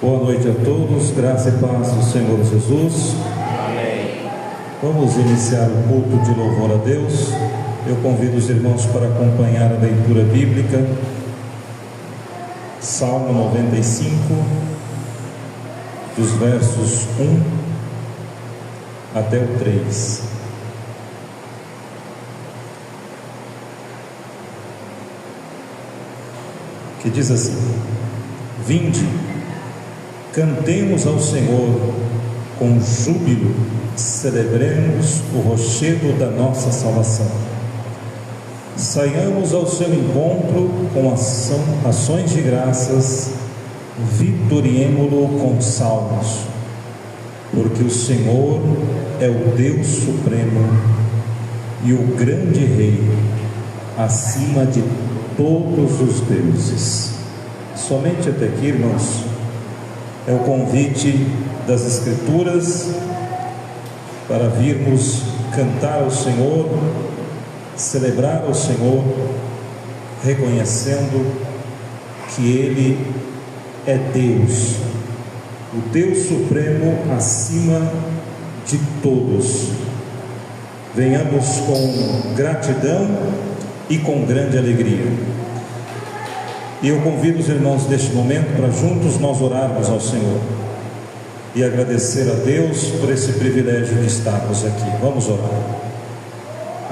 Boa noite a todos, graça e paz do Senhor Jesus. Amém. Vamos iniciar o culto de louvor a Deus. Eu convido os irmãos para acompanhar a leitura bíblica. Salmo 95, dos versos 1 até o 3. Que diz assim: Vinde, cantemos ao Senhor com júbilo, celebremos o rochedo da nossa salvação. Saiamos ao seu encontro com ações de graças, vitoriemo-lo com salmos, porque o Senhor é o Deus supremo e o grande Rei, acima de todos os deuses. Somente até aqui, irmãos, é o convite das Escrituras para virmos cantar ao Senhor, celebrar ao Senhor, reconhecendo que Ele é Deus, o Deus supremo acima de todos. Venhamos com gratidão e com grande alegria. E eu convido os irmãos neste momento para juntos nós orarmos ao Senhor e agradecer a Deus por esse privilégio de estarmos aqui. Vamos orar.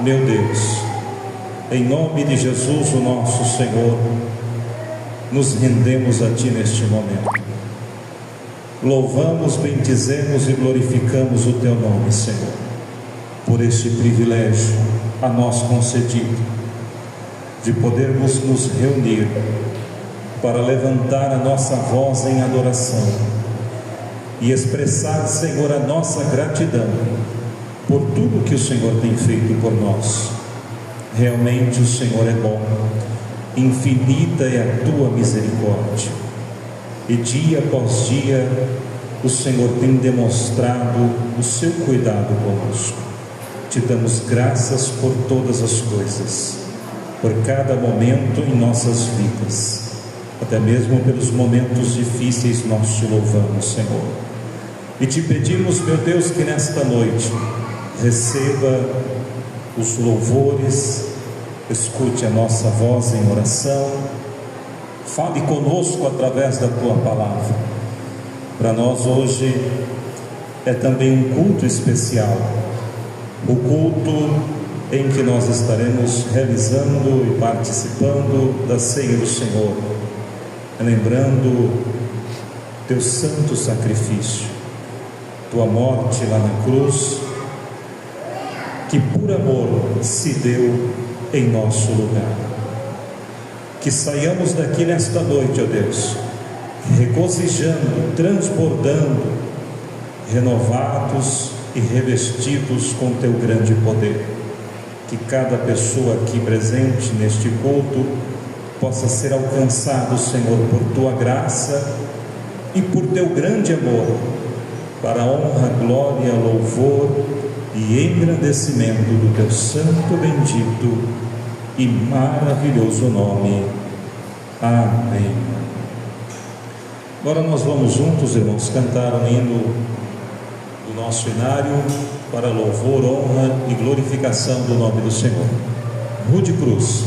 Meu Deus, em nome de Jesus, o nosso Senhor, nos rendemos a Ti neste momento. Louvamos, bendizemos e glorificamos o Teu nome, Senhor, por este privilégio a nós concedido de podermos nos reunir para levantar a nossa voz em adoração e expressar, Senhor, a nossa gratidão por tudo que o Senhor tem feito por nós. Realmente o Senhor é bom, infinita é a tua misericórdia, e dia após dia o Senhor tem demonstrado o seu cuidado conosco. Te damos graças por todas as coisas, por cada momento em nossas vidas, até mesmo pelos momentos difíceis nós te louvamos, Senhor, e te pedimos, meu Deus, que nesta noite receba os louvores, escute a nossa voz em oração, fale conosco através da tua palavra. Para nós hoje é também um culto especial, o culto em que nós estaremos realizando e participando da ceia do Senhor, lembrando teu santo sacrifício, tua morte lá na cruz, que por amor se deu em nosso lugar. Que saiamos daqui nesta noite, ó Deus, regozijando, transbordando, renovados e revestidos com teu grande poder. Que cada pessoa aqui presente neste culto possa ser alcançado, Senhor, por tua graça e por teu grande amor, para a honra, glória, louvor e engrandecimento do teu santo, bendito e maravilhoso nome. Amém. Agora nós vamos juntos, irmãos, cantar um hino do nosso inário para louvor, honra e glorificação do nome do Senhor. Rude Cruz.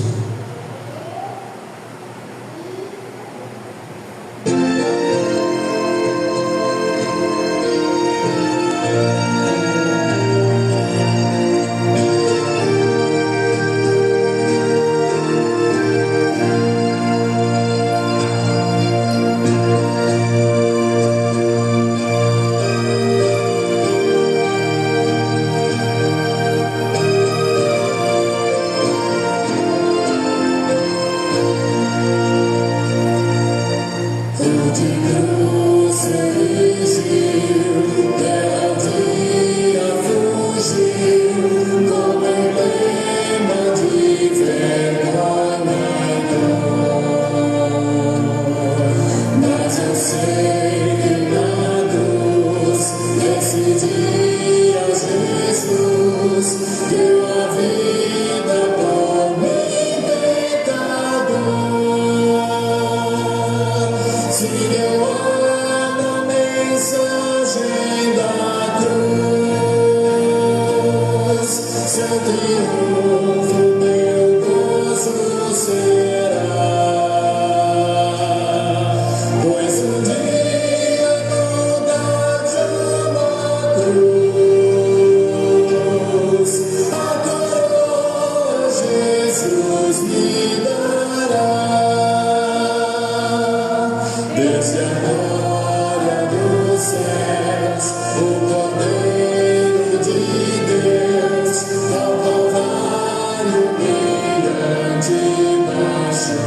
desce a glória dos céus, o Cordeiro de Deus, ao Calvário brilhante baixou.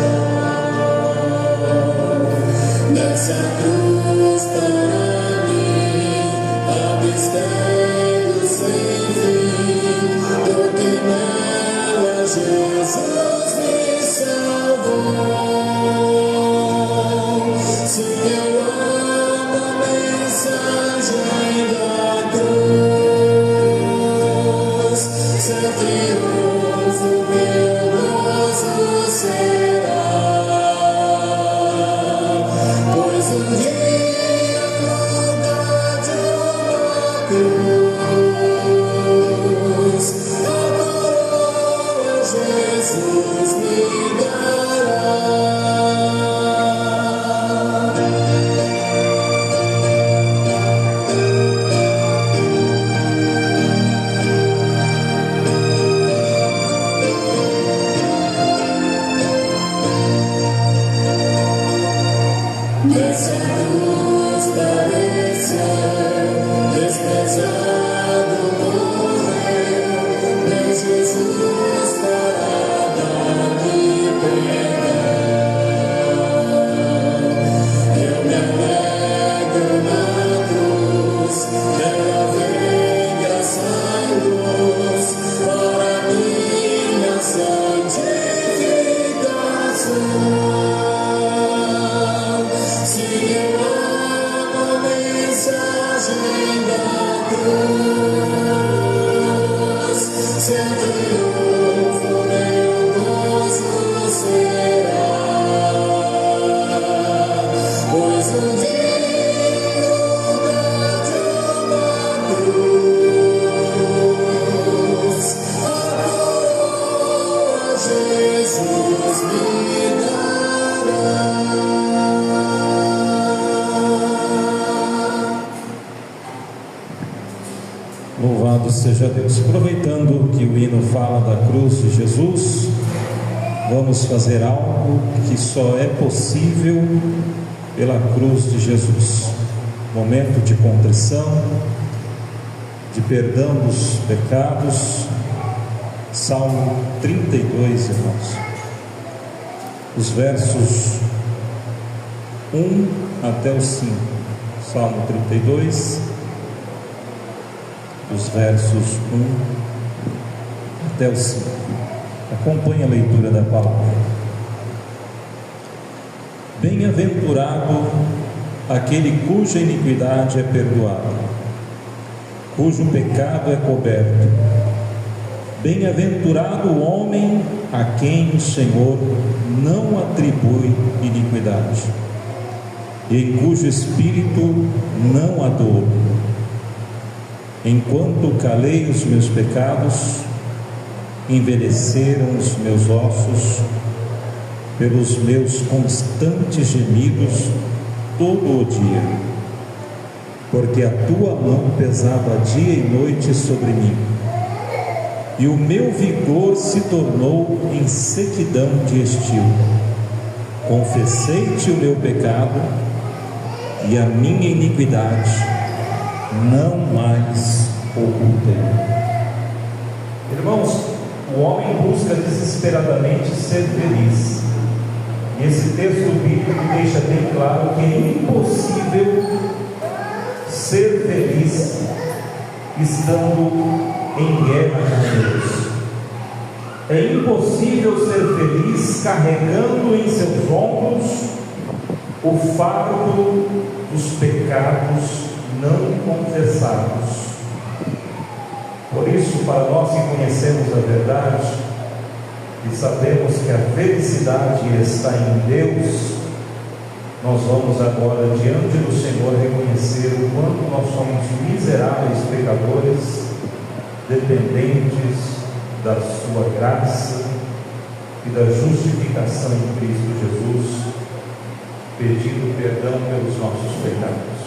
Desce a cruz para mim, a mistério sem fim, porque nela Jesus me salvou. Se eu amo a mensagem da cruz, seu triunfo meu gozo será. Pois um dia no lugar de uma cruz, a coroa Jesus me dará. Desce a cruz padecer, desprezado morrer, vem Jesus para dar-me perdão. Eu me alegro na cruz, dela vem graça e luz, para minha santificação. Se eu amo a mensagem da cruz, seu triunfo meu gozo será. Pois um dia no lugar de uma cruz, a coroa Jesus me dará. Louvado seja Deus. Aproveitando que o hino fala da cruz de Jesus, vamos fazer algo que só é possível pela cruz de Jesus. Momento de contrição, de perdão dos pecados. Salmo 32, irmãos. Os versos 1 até o 5. Salmo 32, os versos 1 até o 5. Acompanhe a leitura da palavra. Bem-aventurado aquele cuja iniquidade é perdoada, cujo pecado é coberto. Bem-aventurado o homem a quem o Senhor não atribui iniquidade, e em cujo espírito não há dor. Enquanto calei os meus pecados, envelheceram os meus ossos, pelos meus constantes gemidos todo o dia, porque a tua mão pesava dia e noite sobre mim, e o meu vigor se tornou em sequidão de estio. Confessei-te o meu pecado, e a minha iniquidade não mais ocultei. Irmãos, o homem busca desesperadamente ser feliz, e esse texto bíblico deixa bem claro que é impossível ser feliz estando em guerra com Deus. É impossível ser feliz carregando em seus ombros o fardo dos pecados não confessados. Por isso, para nós que conhecemos a verdade e sabemos que a felicidade está em Deus, nós vamos agora diante do Senhor reconhecer o quanto nós somos miseráveis pecadores, dependentes da sua graça e da justificação em Cristo Jesus, pedindo perdão pelos nossos pecados.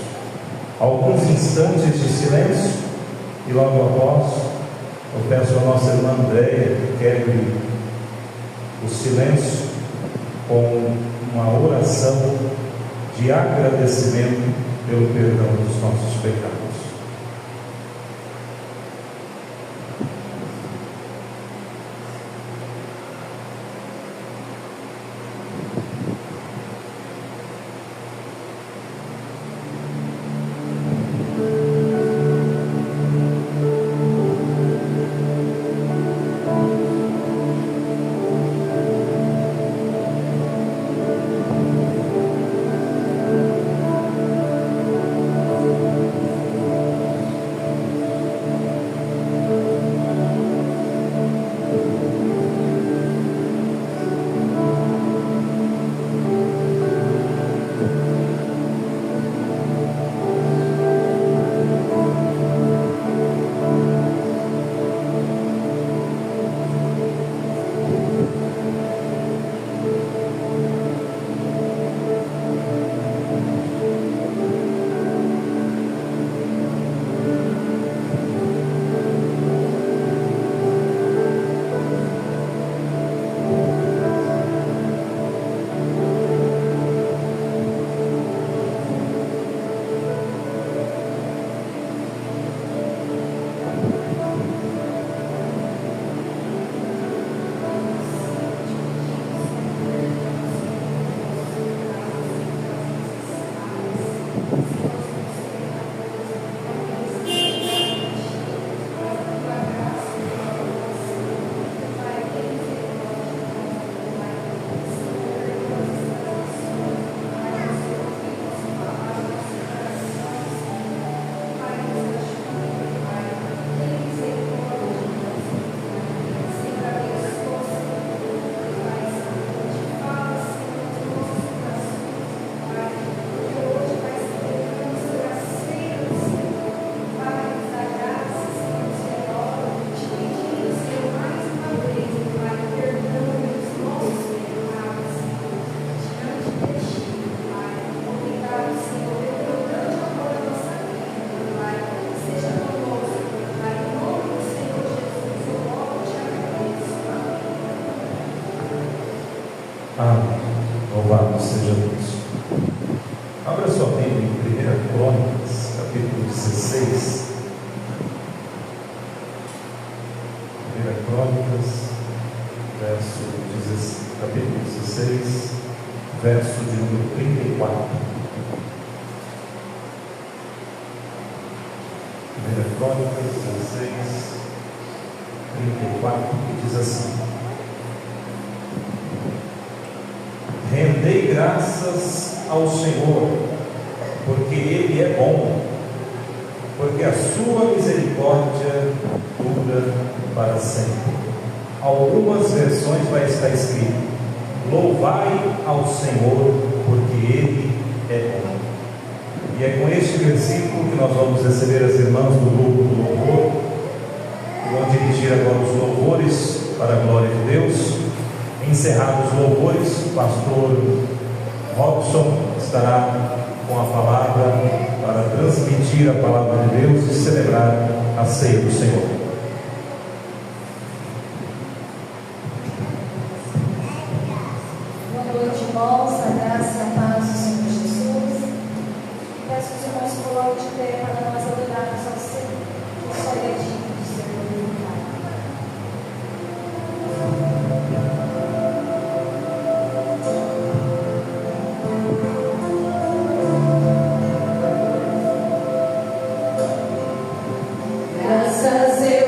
Alguns instantes de silêncio, e logo após eu peço a nossa irmã Andréia que quebre o silêncio com uma oração de agradecimento pelo perdão dos nossos pecados. Amém. Louvado seja Deus. Abra sua Bíblia em 1 Crônicas, capítulo 16. 1 Crônicas, capítulo 16, verso de número 34. 1 Crônicas 16, 34, que diz assim: Rendei graças ao Senhor, porque Ele é bom, porque a sua misericórdia dura para sempre. Algumas versões vai estar escrito: louvai ao Senhor, porque Ele é bom. E é com este versículo que nós vamos receber as irmãs do grupo do louvor, que vão dirigir agora os louvores para a glória de Deus. Encerrados os louvores, o pastor Robson estará com a palavra para transmitir a palavra de Deus e celebrar a ceia do Senhor. Boa noite, irmãos, a graça e a paz do Senhor Jesus. Peço que os irmãos coloquem de pé para nós adorarmos ao Senhor, que só é digno de ser glorificado. Graças a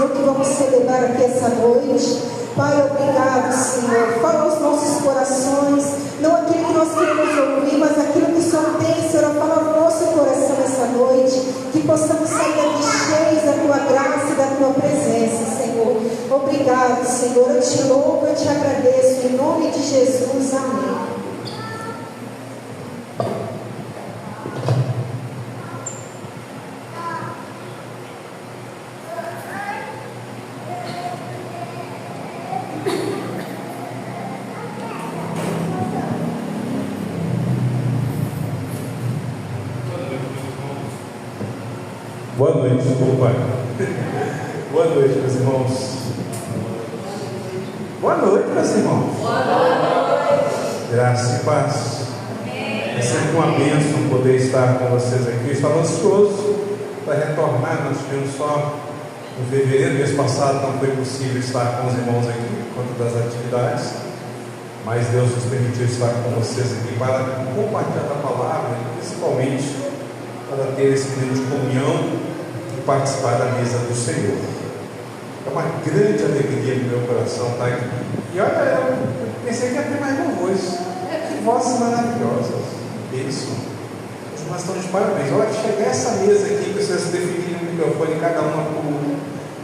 Senhor, que vamos celebrar aqui essa noite. Pai, obrigado, Senhor. Fala aos nossos corações, não aquilo que nós queremos ouvir, mas aquilo que o Senhor tem, Senhor, fala ao nosso coração essa noite, que possamos sair daqui cheios da Tua graça e da Tua presença, Senhor. Obrigado, Senhor. Eu te louvo, eu te agradeço, em nome de Jesus. Amém. Boa noite, pai. Boa noite, meus irmãos. Boa noite, meus irmãos. Boa noite. Graça e paz. É sempre uma bênção poder estar com vocês aqui. Eu estava ansioso para retornar. Nós tivemos só em fevereiro, mês passado, não foi possível estar com os irmãos aqui por conta das atividades. Mas Deus nos permitiu estar com vocês aqui para compartilhar a palavra, principalmente para ter esse clima de comunhão e participar da mesa do Senhor. É uma grande alegria no meu coração estar aqui. E olha, eu pensei que ia ter mais louvores. Que vozes maravilhosas. Bênção. Nós estamos de parabéns. Olha, chegar essa mesa aqui, que vocês definirem o microfone, cada uma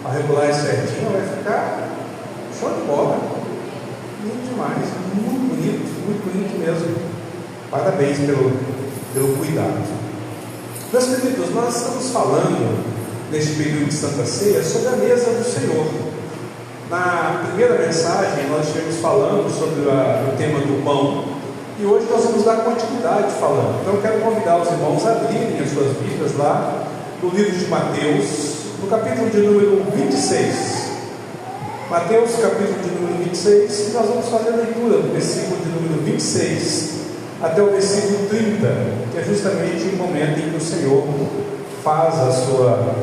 a regular isso certinho, vai ficar show de bola. Lindo demais. Muito bonito mesmo. Parabéns pelo cuidado. Meus queridos, nós estamos falando, neste período de Santa Ceia, sobre a mesa do Senhor. Na primeira mensagem, nós estivemos falando sobre o tema do pão, e hoje nós vamos dar continuidade falando. Então, eu quero convidar os irmãos a abrirem as suas Bíblias lá, no livro de Mateus, no capítulo de número 26. Mateus, capítulo de número 26, e nós vamos fazer a leitura do versículo de número 26 até o versículo 30, que é justamente o momento em que o Senhor faz a sua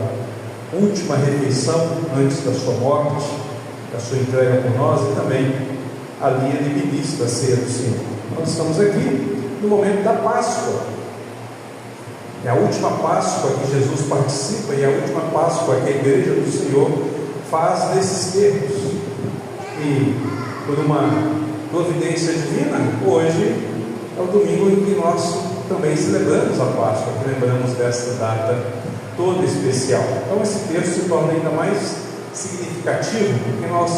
última refeição antes da sua morte, da sua entrega por nós, e também ali ele ministra a ceia do Senhor. Nós estamos aqui no momento da Páscoa. É a última Páscoa que Jesus participa e a última Páscoa que a Igreja do Senhor faz nesses termos. E por uma providência divina, hoje é o domingo em que nós também celebramos a Páscoa, que lembramos desta data toda especial. Então esse texto se torna ainda mais significativo, porque nós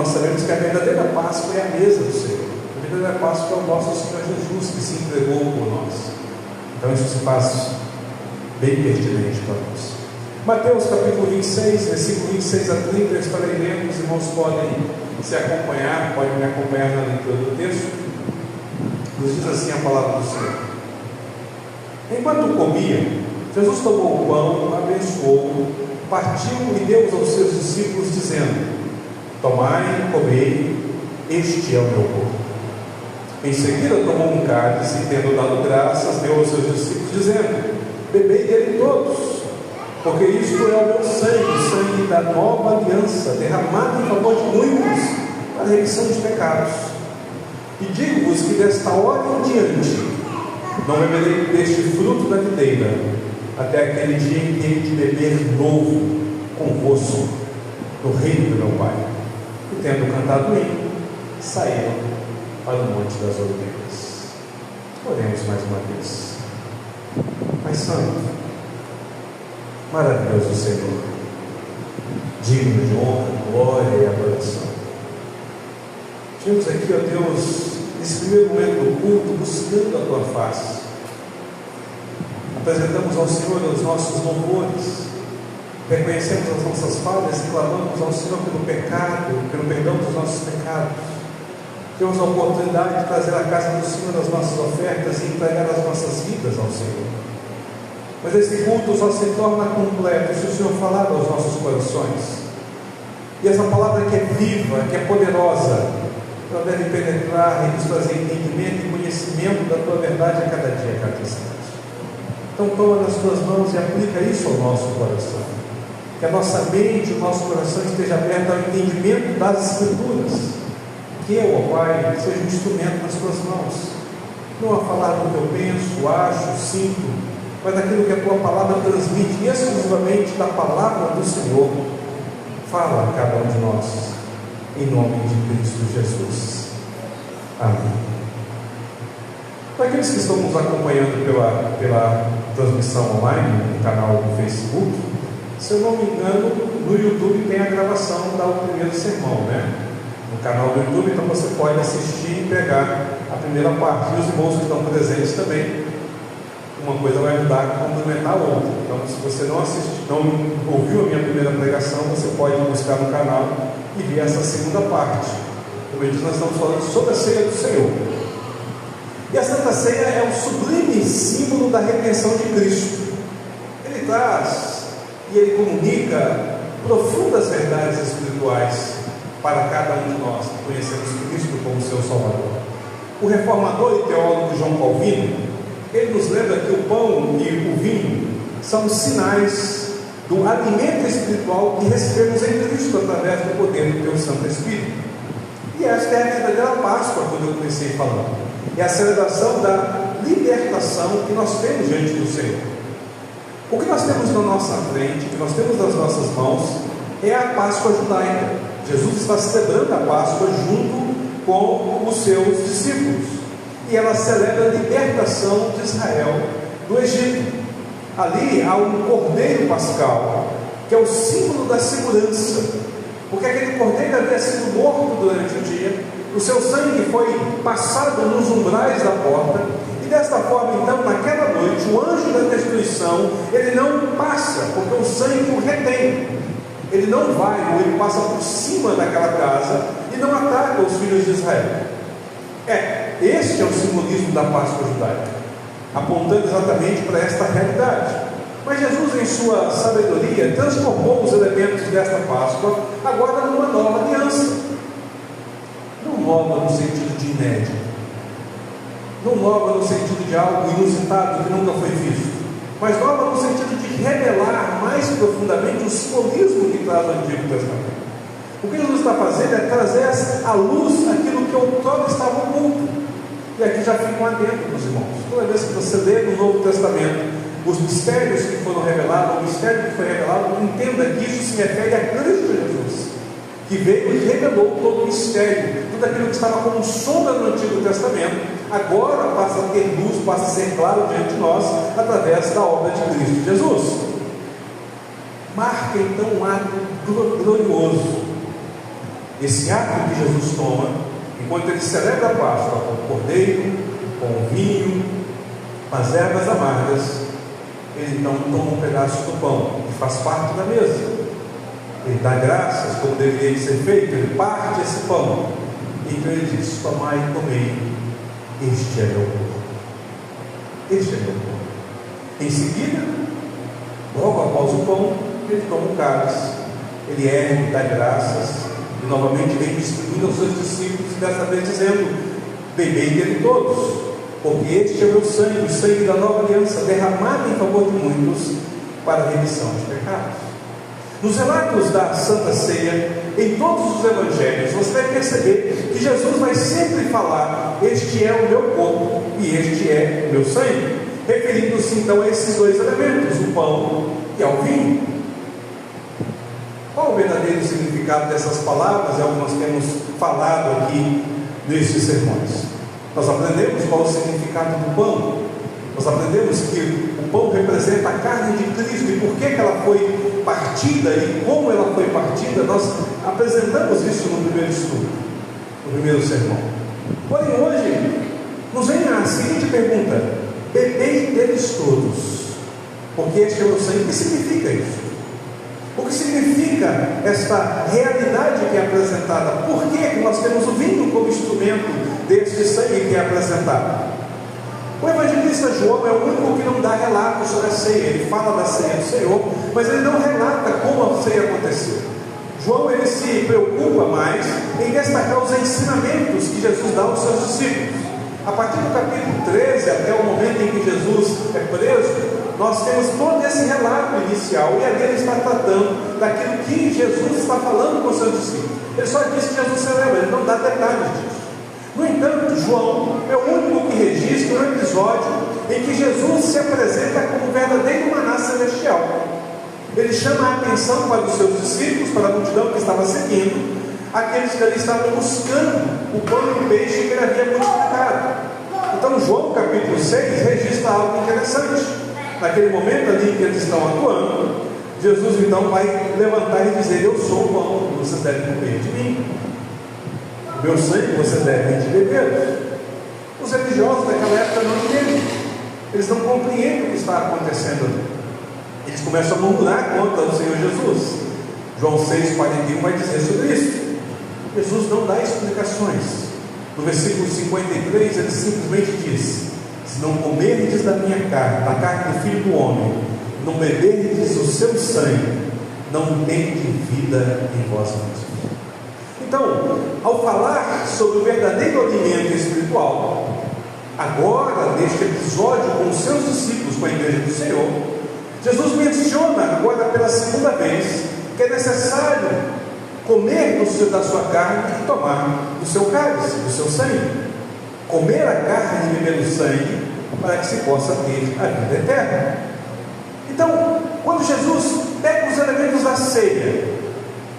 sabemos que a verdadeira Páscoa é a mesa do Senhor. A verdadeira Páscoa é o nosso Senhor Jesus, que se entregou por nós. Então isso se faz bem pertinente para nós. Mateus capítulo 26, versículo 26 a 30, eu estarei lendo, os irmãos podem se acompanhar, podem me acompanhar na leitura do texto. Nos diz assim a palavra do Senhor. Enquanto comia, Jesus tomou o pão, abençoou, partiu e deu aos seus discípulos, dizendo: tomai e comei, este é o meu corpo. Em seguida tomou um cálice e, tendo dado graças, deu aos seus discípulos, dizendo: bebei dele todos, porque isto é o meu sangue, o sangue da nova aliança, derramado em favor de muitos, para a remissão de pecados. E digo-vos que desta hora em diante não beberei deste fruto da videira, até aquele dia em que hei de beber novo convosco no reino do meu Pai. E tendo cantado o hino, saíram para o Monte das Oliveiras. Oremos mais uma vez. Pai Santo, maravilhoso Senhor, digno de honra, glória e adoração. Estivemos aqui, ó Deus, nesse primeiro momento do culto, buscando a Tua face. Apresentamos ao Senhor os nossos louvores, reconhecemos as nossas falhas e clamamos ao Senhor pelo pecado, pelo perdão dos nossos pecados. Temos a oportunidade de trazer à casa do Senhor as nossas ofertas e entregar as nossas vidas ao Senhor. Mas esse culto só se torna completo se o Senhor falar aos nossos corações. E essa palavra que é viva, que é poderosa, ela deve penetrar e nos trazer entendimento e conhecimento da Tua verdade a cada dia, a cada instante. Então toma nas Tuas mãos e aplica isso ao nosso coração. Que a nossa mente, o nosso coração esteja aberto ao entendimento das Escrituras. Que eu, ó Pai, seja um instrumento nas Tuas mãos. Não a falar do que eu penso, acho, sinto, mas daquilo que a tua palavra transmite, e exclusivamente da palavra do Senhor. Fala a cada um de nós, em nome de Cristo Jesus. Amém. Para aqueles que estão nos acompanhando pela transmissão online, no canal do Facebook, se eu não me engano, no YouTube tem a gravação do primeiro sermão, né? No canal do YouTube, então você pode assistir e pegar a primeira parte. E os irmãos que estão presentes também, uma coisa vai ajudar a complementar a outra. Então, se você não ouviu a minha primeira pregação, você pode buscar no canal e ver essa segunda parte. Como eu disse, nós estamos falando sobre a ceia do Senhor. E a Santa Ceia é um sublime símbolo da redenção de Cristo. Ele traz e ele comunica profundas verdades espirituais para cada um de nós que conhecemos Cristo como seu Salvador. O reformador e teólogo João Calvino, ele nos lembra que o pão e o vinho são sinais do alimento espiritual que recebemos em Cristo através do poder do teu Santo Espírito. E esta é a verdadeira Páscoa, quando eu comecei falando. É a celebração da libertação que nós temos diante do Senhor. O que nós temos na nossa frente, o que nós temos nas nossas mãos, é a Páscoa judaica. Jesus está celebrando a Páscoa junto com os seus discípulos. E ela celebra a libertação de Israel do Egito. Ali há um cordeiro pascal, que é o símbolo da segurança, porque aquele cordeiro havia sido morto durante o dia, o seu sangue foi passado nos umbrais da porta, e desta forma, então, naquela noite, o anjo da destruição, ele não passa, porque o sangue o retém. Ele não vai, ou ele passa por cima daquela casa e não ataca os filhos de Israel. Este é o simbolismo da Páscoa judaica, apontando exatamente para esta realidade. Mas Jesus, em sua sabedoria, transformou os elementos desta Páscoa agora numa nova aliança. Não nova no sentido de inédito, não nova no sentido de algo inusitado que nunca foi visto, mas nova no sentido de revelar mais profundamente o simbolismo que traz o Antigo Testamento. O que Jesus está fazendo é trazer à luz aquilo que outrora estava oculto. E aqui já fica um adendo dos irmãos. Toda vez que você lê no Novo Testamento os mistérios que foram revelados, o mistério que foi revelado, entenda que isso se refere a Cristo Jesus, que veio e revelou todo o mistério, tudo aquilo que estava como sombra no Antigo Testamento, agora passa a ter luz, passa a ser claro diante de nós, através da obra de Cristo Jesus. Marca então um ato glorioso. Esse ato que Jesus toma, enquanto ele celebra a Páscoa com o cordeiro, com o vinho, com as ervas amargas, ele então toma um pedaço do pão, que faz parte da mesa. Ele dá graças, como deveria ser feito, ele parte esse pão. Então ele diz: tomai e comei, este é meu corpo. Este é meu corpo. Em seguida, logo após o pão, ele toma um cálice, ele ergue, dá graças, e novamente vem distribuindo aos seus discípulos, e dessa vez dizendo: bebei dele todos, porque este é o meu sangue, o sangue da nova aliança, derramado em favor de muitos, para a remissão de pecados. Nos relatos da Santa Ceia, em todos os evangelhos, você vai perceber que Jesus vai sempre falar: este é o meu corpo e este é o meu sangue, referindo-se então a esses dois elementos, o pão e ao vinho. Qual o verdadeiro significado dessas palavras? É o que nós temos falado aqui nestes sermões. Nós aprendemos qual o significado do pão. Nós aprendemos que o pão representa a carne de Cristo, e por que ela foi partida e como ela foi partida. Nós apresentamos isso no primeiro estudo, no primeiro sermão. Porém, hoje nos vem a seguinte pergunta: bebei deles todos, porque este é o meu sangue. O que significa isso? O que significa esta realidade que é apresentada? Por que nós temos o vinho como instrumento deste sangue que é apresentado? O evangelista João é o único que não dá relato sobre a ceia. Ele fala da ceia do Senhor, mas ele não relata como a ceia aconteceu. João, ele se preocupa mais em destacar os ensinamentos que Jesus dá aos seus discípulos. A partir do capítulo 13 até o momento em que Jesus é preso, nós temos todo esse relato inicial, e ali ele está tratando daquilo que Jesus está falando com os seus discípulos. Ele só diz que Jesus celebra, ele não dá detalhes disso. No entanto, João é o único que registra um episódio em que Jesus se apresenta como verdadeiro maná celestial. Ele chama a atenção para os seus discípulos, para a multidão que estava seguindo, aqueles que ali estavam buscando o pão e o peixe que ele havia multiplicado. Então João capítulo 6 registra algo interessante. Naquele momento ali que eles estão atuando, Jesus então vai levantar e dizer: eu sou o pão que vocês devem comer de mim, o meu sangue vocês devem de beber. Os religiosos daquela época não entendem, eles não compreendem o que está acontecendo ali. Eles começam a murmurar contra o Senhor Jesus. João 6,41 vai dizer sobre isso. Jesus não dá explicações. No versículo 53 ele simplesmente diz: se não comerdes da minha carne, da carne do Filho do Homem, não beberdes o seu sangue, não tendes vida em vós mesmos. Então, ao falar sobre o verdadeiro alimento espiritual, agora neste episódio com os seus discípulos, com a igreja do Senhor, Jesus menciona agora pela segunda vez que é necessário comer da sua carne e tomar do seu cálice, do seu sangue. Comer a carne e beber o sangue para que se possa ter a vida eterna. Então, quando Jesus pega os elementos da ceia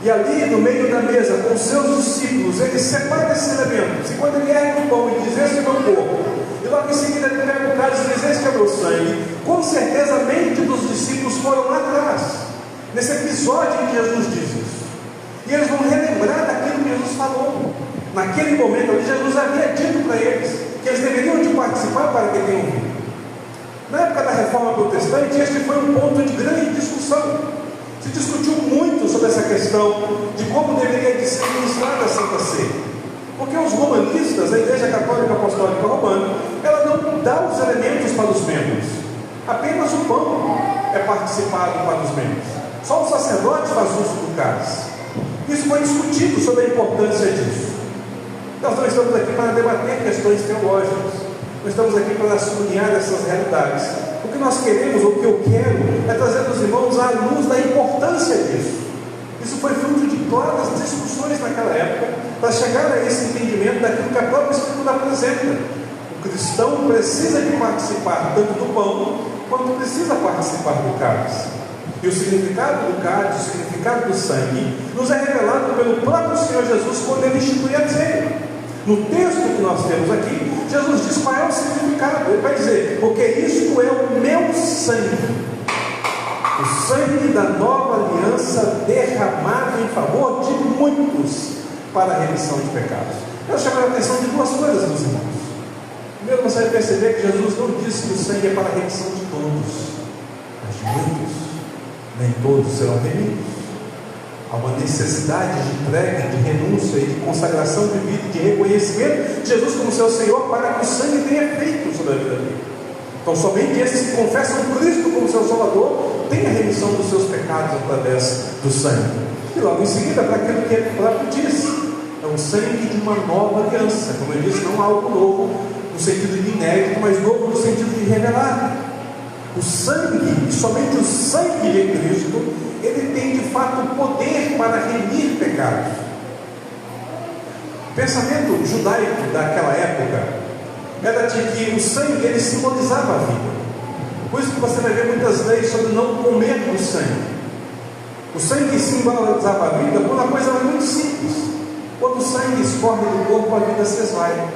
e ali no meio da mesa com os seus discípulos, ele separa esses elementos, e quando ele ergue o pão e diz: esse é o meu corpo, e logo em seguida ele pega o cálice e diz: esse é o meu sangue, com certeza a mente dos discípulos foram lá atrás, nesse episódio em que Jesus diz isso, e eles vão relembrar daquilo que Jesus falou. Naquele momento ali, Jesus havia dito para eles que eles deveriam de participar para que tenham vida. Na época da Reforma Protestante, este foi um ponto de grande discussão. Se discutiu muito sobre essa questão de como deveria de ser ministrada a Santa Ceia, porque os romanistas, a Igreja Católica Apostólica Romana, ela não dá os elementos para os membros, apenas o pão é participado para os membros, só o sacerdote faz uso do cálice. Isso foi discutido sobre a importância disso. Nós não estamos aqui para debater questões teológicas, nós estamos aqui para sublinhar essas realidades. O que nós queremos, ou o que eu quero, é trazer os irmãos à luz da importância disso. Isso foi fruto de claras discussões naquela época, para chegar a esse entendimento daquilo que a própria Escritura apresenta. O cristão precisa de participar tanto do pão, quanto precisa participar do cálice. E o significado do cálice, o significado do sangue, nos é revelado pelo próprio Senhor Jesus quando ele institui a ceia. No texto que nós temos aqui, Jesus diz qual é o significado. Ele vai dizer: porque isto é o meu sangue, o sangue da nova aliança derramado em favor de muitos para a remissão de pecados. Eu chamo a atenção de duas coisas, meus irmãos. Primeiro, você vai perceber que Jesus não disse que o sangue é para a remissão de todos, mas de muitos. Nem todos serão remidos. Há uma necessidade de entrega, de renúncia e de consagração de vida, de reconhecimento de Jesus como seu Senhor, para que o sangue tenha efeito sobre a vida dele. Então, somente esses que confessam Cristo como seu Salvador têm a remissão dos seus pecados através do sangue. E logo em seguida, para aquilo que ele próprio diz: é o sangue de uma nova aliança. Como eu disse, não algo novo no sentido de inédito, mas novo no sentido de revelado. O sangue, e somente o sangue de Cristo, ele tem de fato poder para remir pecados. O pensamento judaico daquela época era de que o sangue ele simbolizava a vida. Por isso que você vai ver muitas leis sobre não comer do sangue. O sangue simbolizava a vida por uma coisa muito simples: quando o sangue escorre do corpo, a vida se esvai.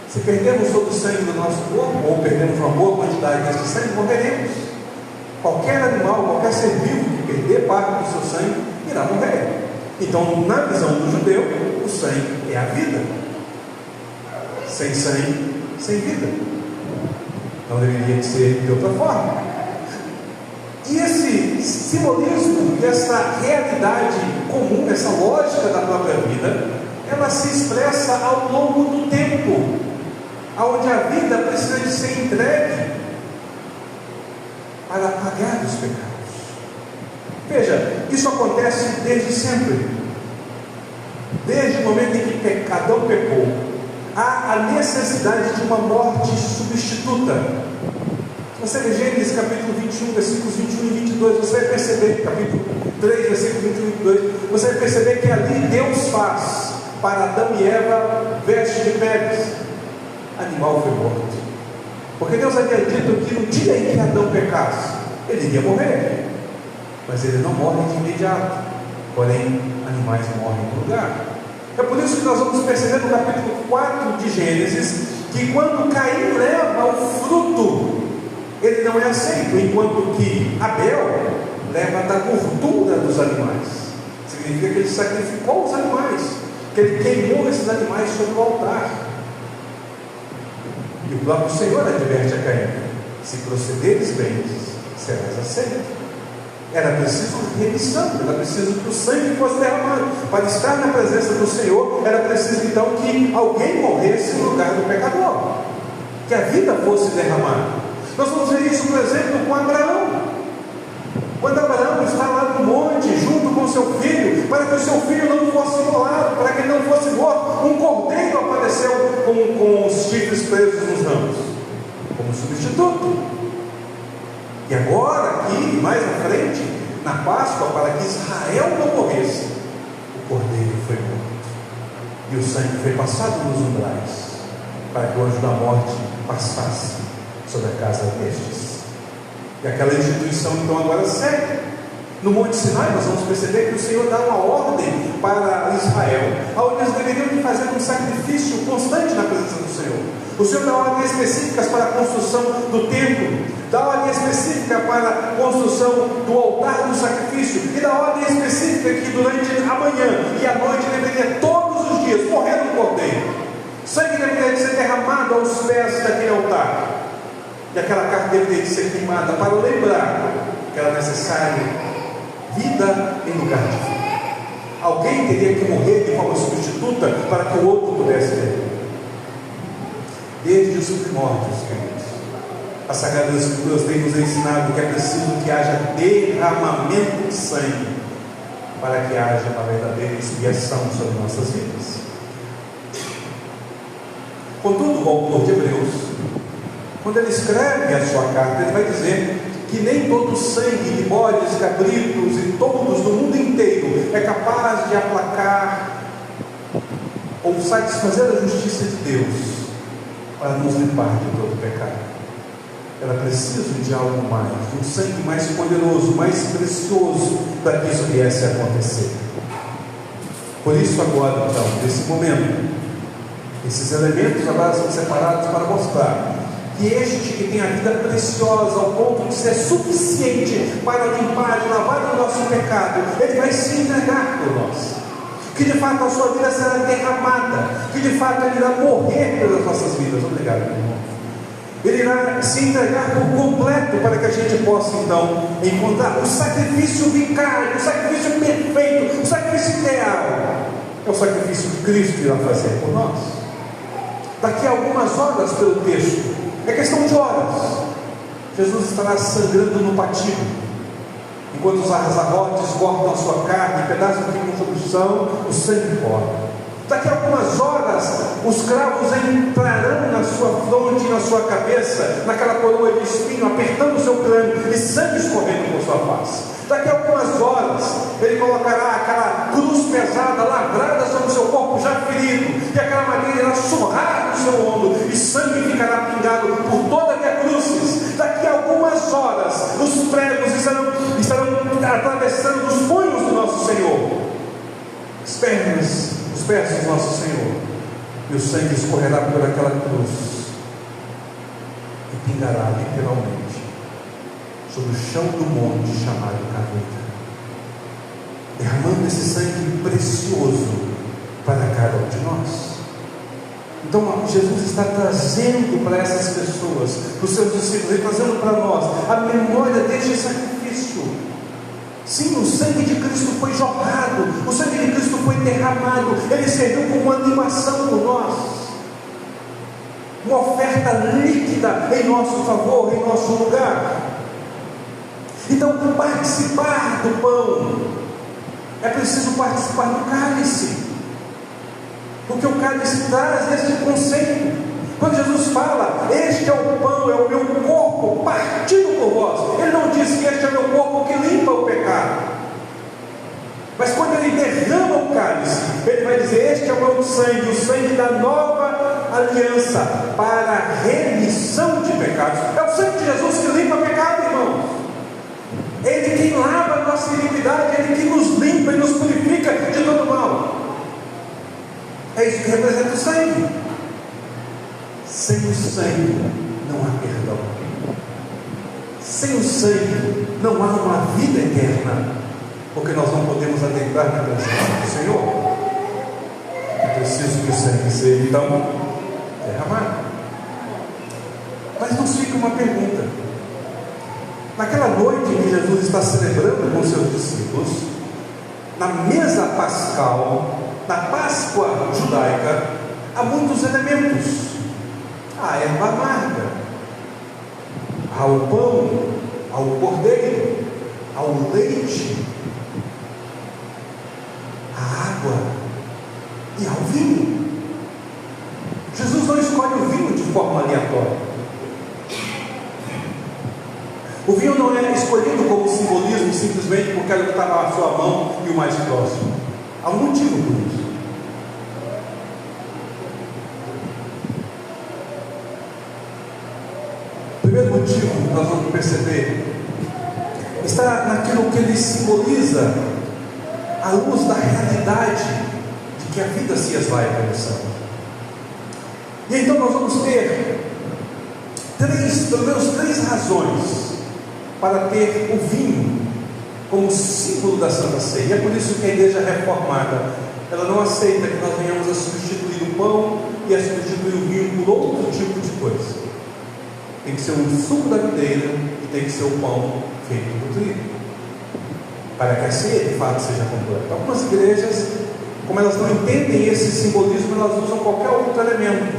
Se perdermos todo o sangue do nosso corpo, ou perdemos uma boa quantidade desse sangue, morreremos. Qualquer animal, qualquer ser vivo que perder parte do seu sangue, irá morrer. Então, na visão do judeu, o sangue é a vida. Sem sangue, sem vida. Não deveria ser de outra forma. E esse simbolismo, essa realidade comum, essa lógica da própria vida, ela se expressa ao longo do tempo, onde a vida precisa de ser entregue para pagar os pecados. Veja, isso acontece desde sempre. Desde o momento em que Adão pecou, há a necessidade de uma morte substituta. Se você ler Gênesis capítulo 21, versículos 21 e 22, você vai perceber, capítulo 3, versículos 21 e 22, você vai perceber que ali Deus faz para Adão e Eva vestes de peles. Animal foi morto. Porque Deus havia dito que no dia em que Adão pecasse, ele iria morrer. Mas ele não morre de imediato. Porém, animais morrem no lugar. É por isso que nós vamos perceber no capítulo 4 de Gênesis, que quando Caim leva o fruto, ele não é aceito, enquanto que Abel leva da gordura dos animais. Significa que ele sacrificou os animais, que ele queimou esses animais sobre o altar. E o próprio Senhor adverte a Caim: se procederes bem, serás aceito. Era preciso remissão, era preciso que o sangue fosse derramado. Para estar na presença do Senhor, era preciso então que alguém morresse no lugar do pecador, que a vida fosse derramada. Nós vamos ver isso, por exemplo, com Abraão. Quando Abraão está lá no monte, junto com seu filho, para que o seu filho não fosse imolado, para que ele não fosse morto, um cordeiro apareceu com os chifres presos nos ramos, como substituto. E agora, aqui, mais à frente, na Páscoa, para que Israel não morresse, o cordeiro foi morto. E o sangue foi passado nos umbrais, para que o anjo da morte passasse sobre a casa destes. E aquela instituição, então, agora segue. No Monte Sinai, nós vamos perceber que o Senhor dá uma ordem para Israel, onde eles deveriam de fazer um sacrifício constante na presença do Senhor. O Senhor dá ordens específicas para a construção do templo, dá ordem específica para a construção do altar do sacrifício, e dá ordem específica que durante a manhã e a noite deveria todos os dias morrer um cordeiro. Sangue deveria de ser derramado aos pés daquele altar, e aquela carne deveria de ser queimada para lembrar que era necessário vida em lugar de vida. Alguém teria que morrer de forma substituta para que o outro pudesse ter. Desde os primórdios, queridos, as Sagradas Escrituras têm nos ensinado que é preciso que haja derramamento de sangue para que haja uma verdadeira expiação sobre nossas vidas. Contudo, o autor de Hebreus, quando ele escreve a sua carta, ele vai dizer que nem todo o sangue de bodes, cabritos e todos do mundo inteiro é capaz de aplacar ou satisfazer a justiça de Deus para nos limpar de todo pecado. Era preciso de algo mais, de um sangue mais poderoso, mais precioso, para que isso viesse a acontecer. Por isso agora, então, nesse momento, esses elementos agora são separados para mostrar que este que tem a vida preciosa ao ponto de ser suficiente para limpar e lavar o nosso pecado, ele vai se entregar por nós, que de fato a sua vida será derramada, que de fato ele irá morrer pelas nossas vidas. Obrigado, meu irmão. Ele irá se entregar por completo para que a gente possa então encontrar o sacrifício vicário, o sacrifício perfeito, o sacrifício ideal. É o sacrifício que Cristo irá fazer por nós. Daqui a algumas horas, pelo texto, é questão de horas, Jesus estará sangrando no patíbulo, enquanto os sacerdotes cortam a sua carne, pedaços ficam sobre o chão, o sangue corre. Daqui a algumas horas, os cravos entrarão na sua fronte e na sua cabeça, naquela coroa de espinho, apertando o seu crânio e sangue escorrendo por sua face. Daqui a algumas horas, ele colocará aquela cruz pesada, lavrada sobre o seu corpo já ferido, e aquela madeira irá surrar no seu ombro, e sangue ficará pingado por toda a via crucis. Daqui a algumas horas, os pregos estarão atravessando os punhos do nosso Senhor, os pés do nosso Senhor, e o sangue escorrerá por aquela cruz e pingará literalmente sobre o chão do monte chamado Calvário, derramando esse sangue precioso para cada um de nós. Então Jesus está trazendo para essas pessoas, para os seus discípulos, e trazendo para nós a memória deste sacrifício. Sim, o sangue de Cristo foi jorrado, o sangue de Cristo foi derramado, ele serviu como uma animação por nós, uma oferta líquida em nosso favor, em nosso lugar. Então, para participar do pão, é preciso participar do cálice, porque o cálice traz este conceito. Quando Jesus fala, este é o pão, é o meu corpo partido por vós, ele não diz que este é o meu corpo que limpa o pecado, mas quando ele derrama o cálice, ele vai dizer, este é o meu sangue, o sangue da nova aliança, para a remissão de de pecados. É o sangue de Jesus que limpa pecado, irmãos. É Ele quem lava a nossa iniquidade, é Ele quem nos limpa e nos purifica de todo mal. É isso que representa o sangue. Sem o sangue não há perdão. Sem o sangue não há uma vida eterna, porque nós não podemos adentrar na presença do Senhor. É preciso que o sangue seja então derramado. Mas nos fica uma pergunta. Naquela noite em que Jesus está celebrando com seus discípulos, na mesa pascal, na Páscoa judaica, há muitos elementos. Há erva amarga, há o pão, há o cordeiro, há o leite, a água e há o vinho. Jesus não escolhe o vinho de forma aleatória. O vinho não é escolhido como simbolismo simplesmente porque ele estava à sua mão e o mais próximo. Há um motivo por isso. O primeiro motivo que nós vamos perceber está naquilo que ele simboliza, à luz da realidade de que a vida se esvai pelo sangue. E então nós vamos ter pelo menos três razões para ter o vinho como símbolo da Santa Ceia. É por isso que a igreja reformada, ela não aceita que nós venhamos a substituir o pão e a substituir o vinho por outro tipo de coisa. Tem que ser o suco da videira e tem que ser o pão feito do trigo, para que a ceia de fato seja completa. Algumas igrejas, como elas não entendem esse simbolismo, elas usam qualquer outro elemento,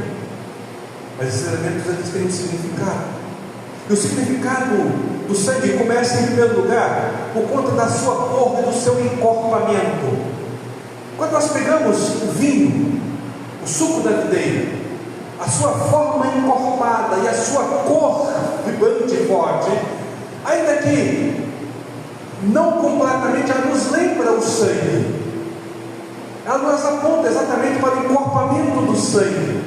mas esses elementos eles têm um significado. E o significado do sangue começa em primeiro lugar por conta da sua cor e do seu encorpamento. Quando nós pegamos o vinho, o suco da videira, a sua forma encorpada e a sua cor vibrante e forte, ainda que não completamente, ela nos lembra o sangue. Ela nos aponta exatamente para o encorpamento do sangue,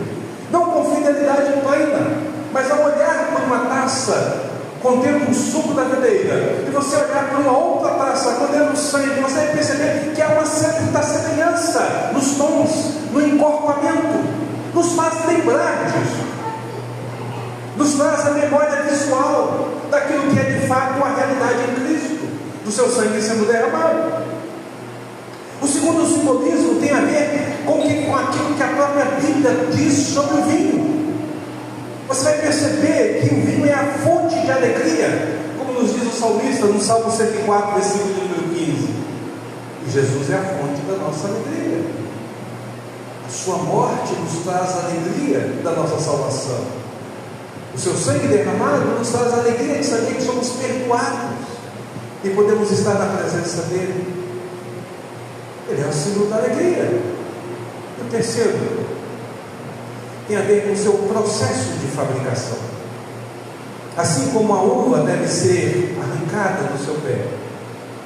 não com fidelidade plena, mas ao olhar para uma taça contendo um suco da videira, e você olhar para uma outra taça contendo sangue, você vai perceber que há uma certa semelhança nos tons, no encorpamento. Nos faz lembrar disso, nos traz a memória visual daquilo que é de fato a realidade em Cristo, do seu sangue sendo derramado. O segundo simbolismo tem a ver com aquilo que a própria Bíblia diz sobre o vinho. Você vai perceber que o vinho é a fonte de alegria, como nos diz o salmista no Salmo 104, versículo número 15. E Jesus é a fonte da nossa alegria. Sua morte nos traz a alegria da nossa salvação. O seu sangue derramado nos traz a alegria de saber que somos perdoados e podemos estar na presença dele. Ele é o símbolo da alegria. E o terceiro tem a ver com o seu processo de fabricação. Assim como a uva deve ser arrancada do seu pé,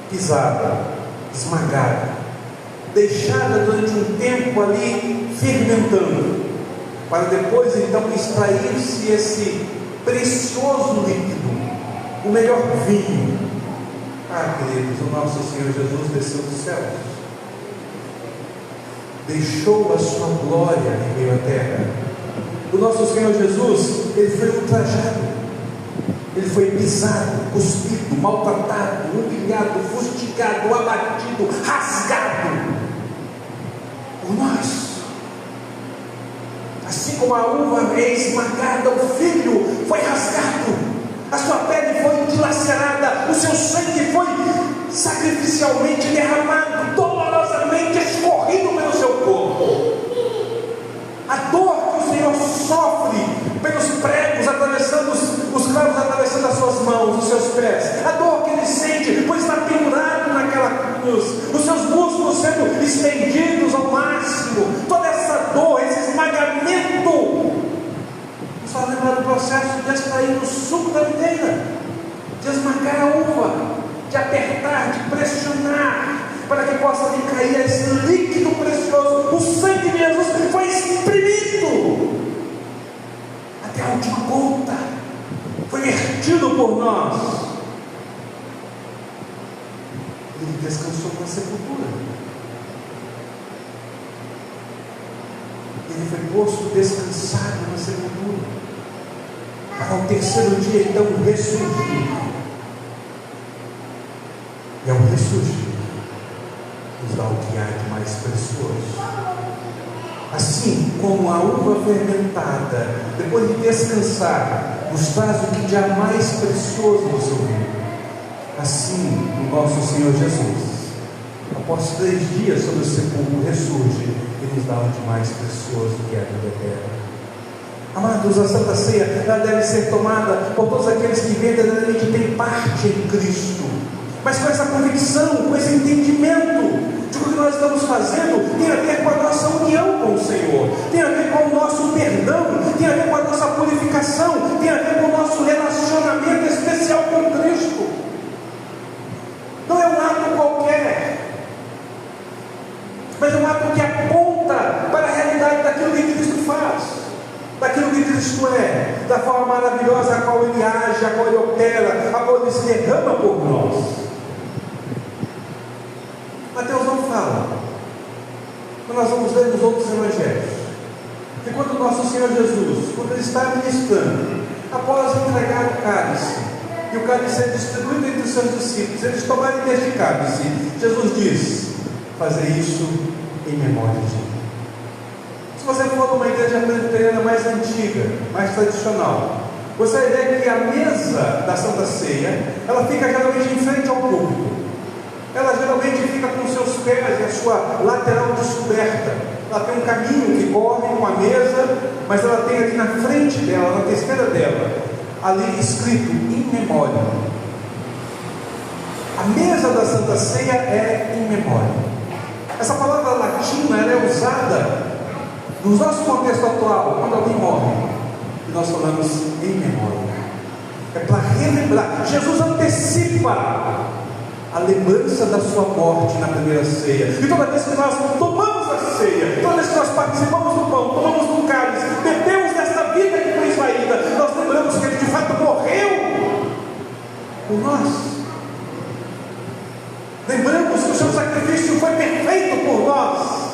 pisada, esmagada, deixada durante um tempo ali fermentando, para depois então extrair-se esse precioso líquido, o melhor vinho. Queridos, o nosso Senhor Jesus desceu dos céus, deixou a sua glória em meio à terra. O nosso Senhor Jesus, ele foi ultrajado, ele foi pisado, cuspido, maltratado, humilhado, fustigado, abatido, rasgado por nós. Assim como a uva é esmagada, o filho foi rasgado, a sua pele foi dilacerada, o seu sangue foi sacrificialmente derramado, dolorosamente escorrido pelo seu corpo. A dor que o Senhor sofre pelos pregos atravessando os cravos, atravessando as suas mãos, os seus pés, a dor que ele sente por estar pendurado naquela cruz, os seus músculos sendo estendidos ao máximo, toda essa dor, esse esmagamento, nos faz lembrar do processo de extrair o suco da videira, de esmagar a uva, de apertar, de pressionar, para que possa lhe cair esse líquido precioso. O sangue de Jesus foi exprimido até a última gota, na sepultura. Ele foi posto descansado na sepultura, para ao terceiro dia então ressurgir. E ao ressurgir, nos dá o que há de mais precioso. Assim como a uva fermentada, depois de descansar, nos traz o que de há mais precioso no seu reino, assim o nosso Senhor Jesus, após 3 dias sobre o sepulcro, ressurge e nos dá o de mais precioso, que é a vida eterna. Amados, a Santa Ceia ela deve ser tomada por todos aqueles que verdadeiramente têm parte em Cristo, mas com essa convicção, com esse entendimento de que o que nós estamos fazendo tem a ver com a nossa união com o Senhor, tem a ver com o nosso perdão, tem a ver com a nossa purificação, tem a ver com o nosso relacionamento especial com Cristo. Não é um ato qualquer, mas é um ato que aponta para a realidade daquilo que Cristo faz, daquilo que Cristo é, da forma maravilhosa a qual Ele age, a qual Ele opera, a qual Ele se derrama por nós. Mateus não fala, mas nós vamos ler nos outros evangelhos, que quando o nosso Senhor Jesus, quando Ele está ministrando, após entregar o cálice, e o cálice ser distribuído entre os seus discípulos, eles tomarem deste cálice, Jesus diz: fazer isso em memória de mim. Se você for numa igreja presbiteriana mais antiga, mais tradicional, você vai ver que a mesa da Santa Ceia, ela fica geralmente em frente ao púlpito. Ela geralmente fica com os seus pés e a sua lateral descoberta. Ela tem um caminho que corre com a mesa, mas ela tem aqui na frente dela, na testeira dela, ali escrito em memória. A mesa da Santa Ceia é em memória. Essa palavra latina ela é usada no nosso contexto atual, quando alguém morre, e nós falamos em memória. É para relembrar. Jesus antecipa a lembrança da sua morte na primeira ceia. E toda vez que nós tomamos a ceia, toda vez que nós participamos do pão, tomamos do cálice, bebemos dessa vida que foi esvaída, nós lembramos que Ele de fato morreu por nós. Lembramos que o seu sacrifício foi perfeito por nós,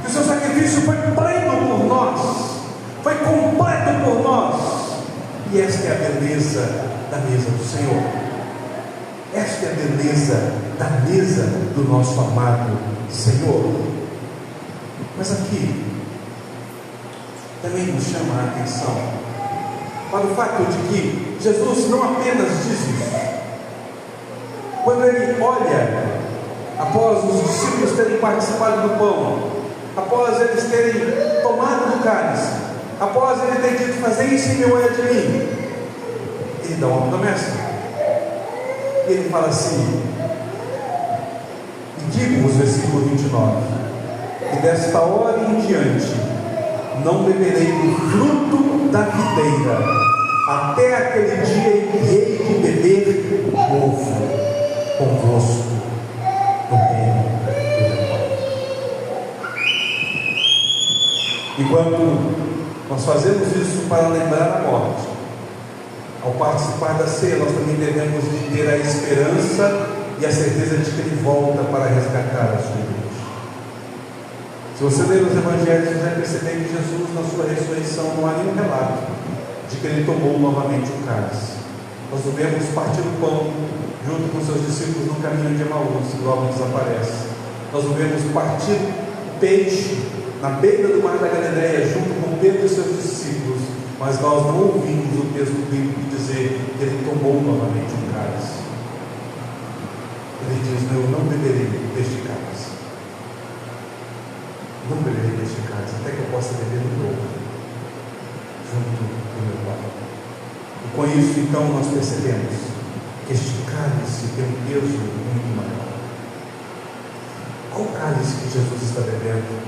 que o seu sacrifício foi pleno por nós, foi completo por nós. E esta é a beleza da mesa do Senhor. Esta é a beleza da mesa do nosso amado Senhor. Mas aqui também nos chama a atenção para o fato de que Jesus não apenas diz isso. Quando Ele olha, após os discípulos terem participado do pão, após eles terem tomado do cálice, após Ele ter dito: fazer isso em memória de mim, Ele dá uma promessa. Ele fala assim, e digo-vos, versículo 29, e desta hora em diante não beberei do fruto da videira, até aquele dia em que hei de beber novo convosco no reino do Pai. Enquanto nós fazemos isso para lembrar a morte, ao participar da ceia, nós também devemos ter a esperança e a certeza de que Ele volta para resgatar a sua igreja. Se você ler os evangelhos, você vai perceber que Jesus, na sua ressurreição, não há nenhum relato de que Ele tomou novamente o cálice. Nós o vemos partir o pão junto com seus discípulos no caminho de Emaús, e logo desaparece. Nós o vemos partir o peixe na beira do mar da Galileia, junto com Pedro e seus discípulos. Mas nós não ouvimos o texto bíblico dizer que Ele tomou novamente um cálice. Ele diz: eu não beberei deste cálice. Não beberei deste cálice, até que eu possa beber de novo, junto do meu Pai. E com isso, então, nós percebemos que este cálice tem um peso muito maior. Qual cálice que Jesus está bebendo?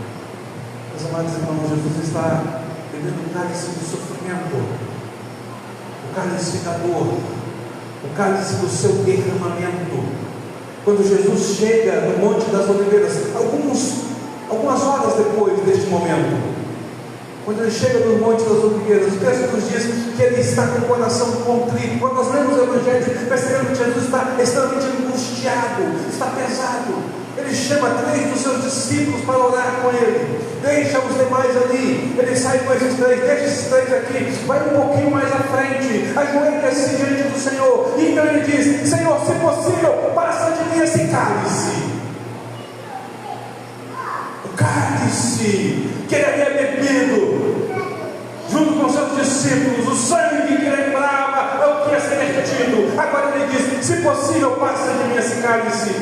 Meus amados irmãos, Jesus está bebendo o cálice do sofrimento, o cálice da dor, o cálice do seu derramamento. Quando Jesus chega no Monte das Oliveiras, algumas horas depois deste momento, Quando ele chega no Monte das Oliveiras, o texto nos diz que ele está com o coração contrito. Quando nós lemos o Evangelho, percebemos que Jesus está extremamente angustiado, está pesado. Ele chama 3 dos seus discípulos para orar com ele, deixa os demais ali, ele sai com esses 3, deixa esses 3 aqui, vai um pouquinho mais à frente, ajoelha-se diante do Senhor, e então ele diz: Senhor, se possível, passa de mim esse cálice. O cálice que ele havia bebido junto com seus discípulos, o sangue que lembrava é o que ia ser vertido. Agora ele diz: se possível, passa de mim esse cálice,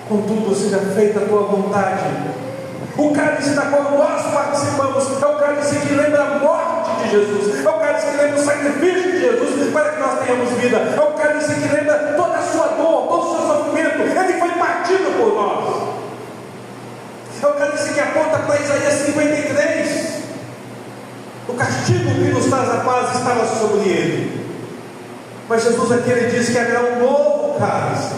contudo seja feita a tua vontade. O cálice da qual nós participamos é o cálice que lembra a morte de Jesus, é o cálice que lembra o sacrifício de Jesus para que nós tenhamos vida, é o cálice que lembra toda a sua dor, todo o seu sofrimento. Ele foi partido por nós. É o cálice que aponta para Isaías 53. O castigo que nos traz a paz estava sobre ele, mas Jesus aqui ele diz que haverá um novo cálice,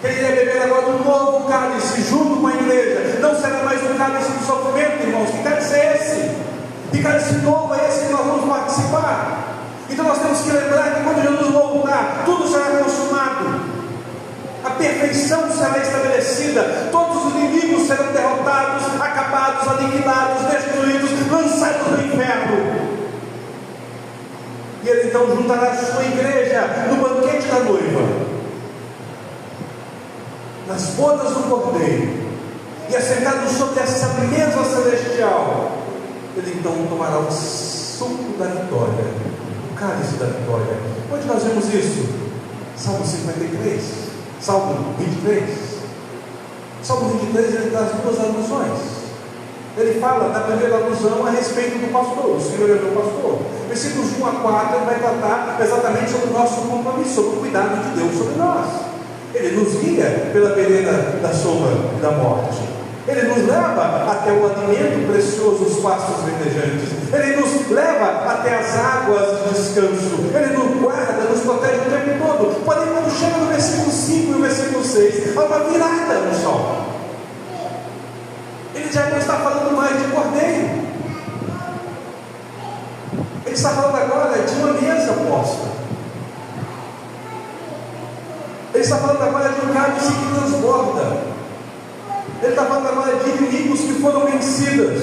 que ele irá beber agora um novo cálice junto com a igreja. Não será mais um cálice do sofrimento, irmãos. Que cálice é esse? Que cálice novo é esse que nós vamos participar? Então nós temos que lembrar que quando Jesus voltar, tudo será consumado, a perfeição será estabelecida, todos os inimigos serão derrotados, acabados, aniquilados, destruídos, lançados no inferno. E ele então juntará a sua igreja no banquete da noiva, nas bodas do Cordeiro, e assentado sobre essa mesa celestial, ele então tomará o suco da vitória, o cálice da vitória. Onde nós vemos isso? Salmo 53, Salmo 23. Salmo 23 ele traz 2 alusões. Ele fala da primeira alusão a respeito do pastor: o Senhor é meu pastor. Versículos 1 a 4 ele vai tratar exatamente sobre o nosso compromisso, sobre o cuidado de Deus sobre nós. Ele nos guia pela vereda da sombra e da morte. Ele nos leva até o alimento precioso, os pastos verdejantes. Ele nos leva até as águas de descanso. Ele nos guarda, nos protege o tempo todo. Porém, quando chega no versículo 5 e o versículo 6, há uma virada no sol. Ele já não está falando mais de cordeiro. Ele está falando agora de uma mesa posta. Ele está falando agora de um cálice que transborda. Ele está falando agora de inimigos que foram vencidos.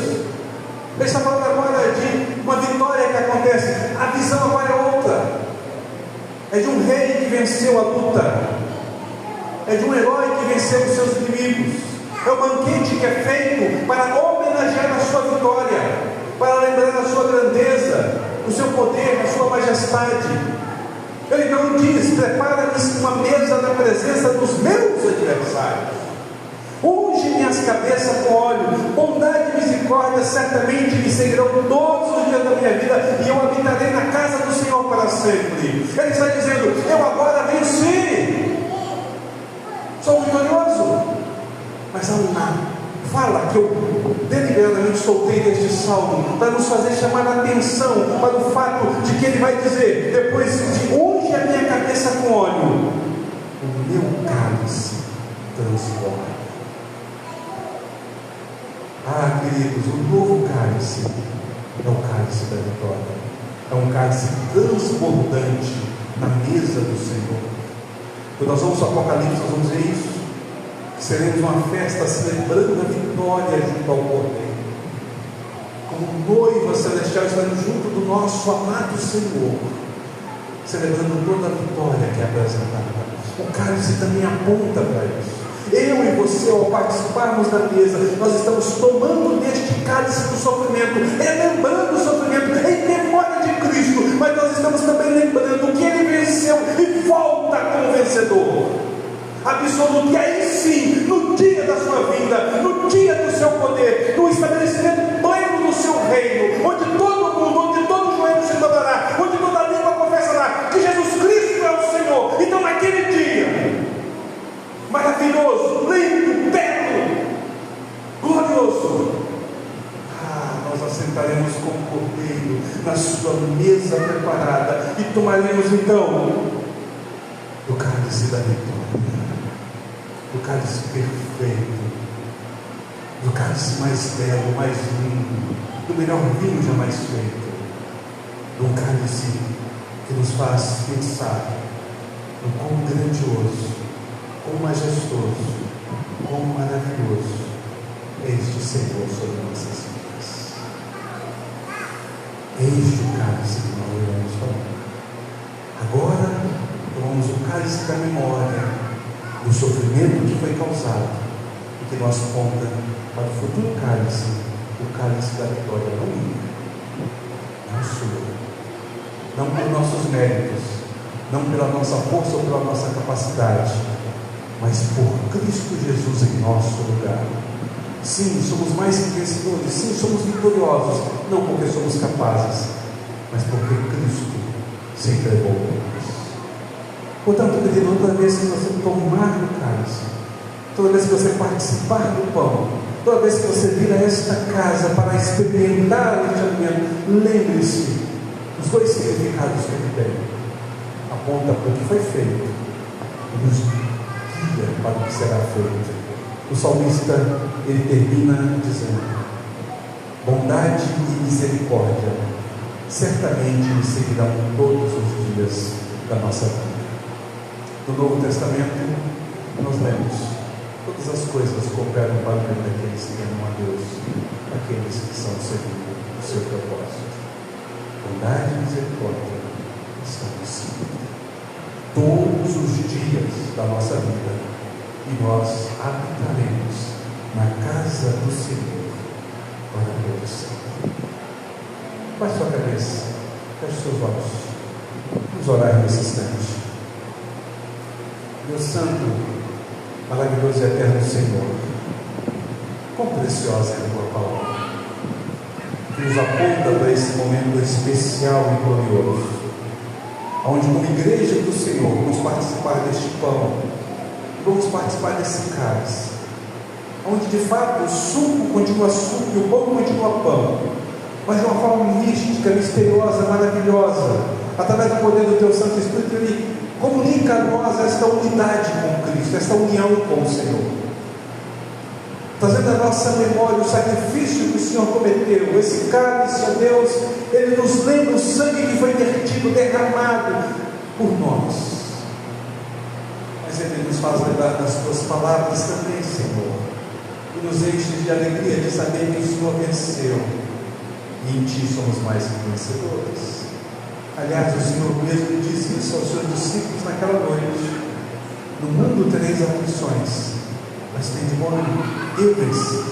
Ele está falando agora de uma vitória que acontece. A visão agora é outra. É de um rei que venceu a luta. É de um herói que venceu os seus inimigos. É um banquete que é feito para homenagear a sua vitória, para lembrar a sua grandeza, o seu poder, a sua majestade. Ele não diz: prepara-me uma mesa na presença dos meus adversários. Unge minhas cabeças com óleo, bondade e misericórdia certamente me seguirão todos os dias da minha vida, e eu habitarei na casa do Senhor para sempre. Ele está dizendo: eu agora venci, sou vitorioso. Mas há uma fala que eu deliberadamente soltei deste salmo para nos fazer chamar a atenção para o fato de que ele vai dizer, depois de unge a minha cabeça com óleo, o meu cálice transborda. Ah, queridos, o novo cálice é o cálice da vitória, é um cálice transbordante na mesa do Senhor. Quando nós vamos para o Apocalipse, nós vamos ver isso. Seremos uma festa celebrando a vitória junto ao Cordeiro, como noiva celestial, estaremos junto do nosso amado Senhor, celebrando toda a vitória que é apresentada. O cálice também aponta para isso. Eu e você, ao participarmos da mesa, nós estamos tomando deste cálice do sofrimento, lembrando o sofrimento em memória de Cristo, mas nós estamos também lembrando que Ele venceu e volta como vencedor absoluto. E aí sim, no dia da sua vinda, no dia do seu poder, no estabelecimento pleno do seu reino, onde todo mundo, onde todo joelho se dobrará, onde toda língua confessará que Jesus Cristo é o Senhor. Então naquele dia maravilhoso, lindo, belo, glorioso, nós assentaremos como Cordeiro na sua mesa preparada e tomaremos então do cálice da vitória, do cálice perfeito, do cálice mais belo, mais lindo, do melhor vinho jamais feito, de um cálice que nos faz pensar no quão grandioso, quão majestoso, quão maravilhoso é este Senhor sobre nossas vidas. É este o cálice que nós iremos falar. Agora, tomamos o cálice da memória do sofrimento que foi causado e que nos aponta para o futuro cálice, o cálice da vitória, não minha, não sua, não por nossos méritos, não pela nossa força ou pela nossa capacidade, mas por Cristo Jesus em nosso lugar. Sim, somos mais que vencedores, sim, somos vitoriosos, não porque somos capazes, mas porque Cristo se entregou por nós. Portanto, querido, toda vez que você tomar do cálice, toda vez que você participar do pão, toda vez que você vir a esta casa para experimentar este alimento, lembre-se dos dois significados que ele tem. Aponta para o que foi feito e nos guia para o que será feito. O salmista, ele termina dizendo: bondade e misericórdia certamente me seguirão todos os dias da nossa vida. No Novo Testamento, nós lemos: todas as coisas cooperam para o bem daqueles que amam a Deus, aqueles que são segundo o seu propósito. Bondade e misericórdia estão nos seguindo todos os dias da nossa vida, e nós habitaremos na casa do Senhor para todo sempre. Baixe sua cabeça, feche seus olhos, vamos orar nesse instante. Deus Santo, maravilhoso e eterno Senhor, quão preciosa é a tua palavra, que nos aponta para esse momento especial e glorioso, onde, como igreja do Senhor, vamos participar deste pão, vamos participar desse cálice, onde de fato o suco continua suco e o pão continua pão, mas de uma forma mística, misteriosa, maravilhosa, através do poder do teu Santo Espírito. Ele comunica a nós esta unidade com Cristo, esta união com o Senhor, trazendo à nossa memória o sacrifício que o Senhor cometeu. Esse cálice, ó Deus, ele nos lembra o sangue que foi vertido, derramado por nós, mas ele nos faz lembrar das tuas palavras também, Senhor, e nos enche de alegria de saber que o Senhor venceu, e em Ti somos mais que vencedores. Aliás, o Senhor mesmo disse isso aos seus discípulos naquela noite: no mundo tereis aflições, mas tem de bom ânimo, eu venci,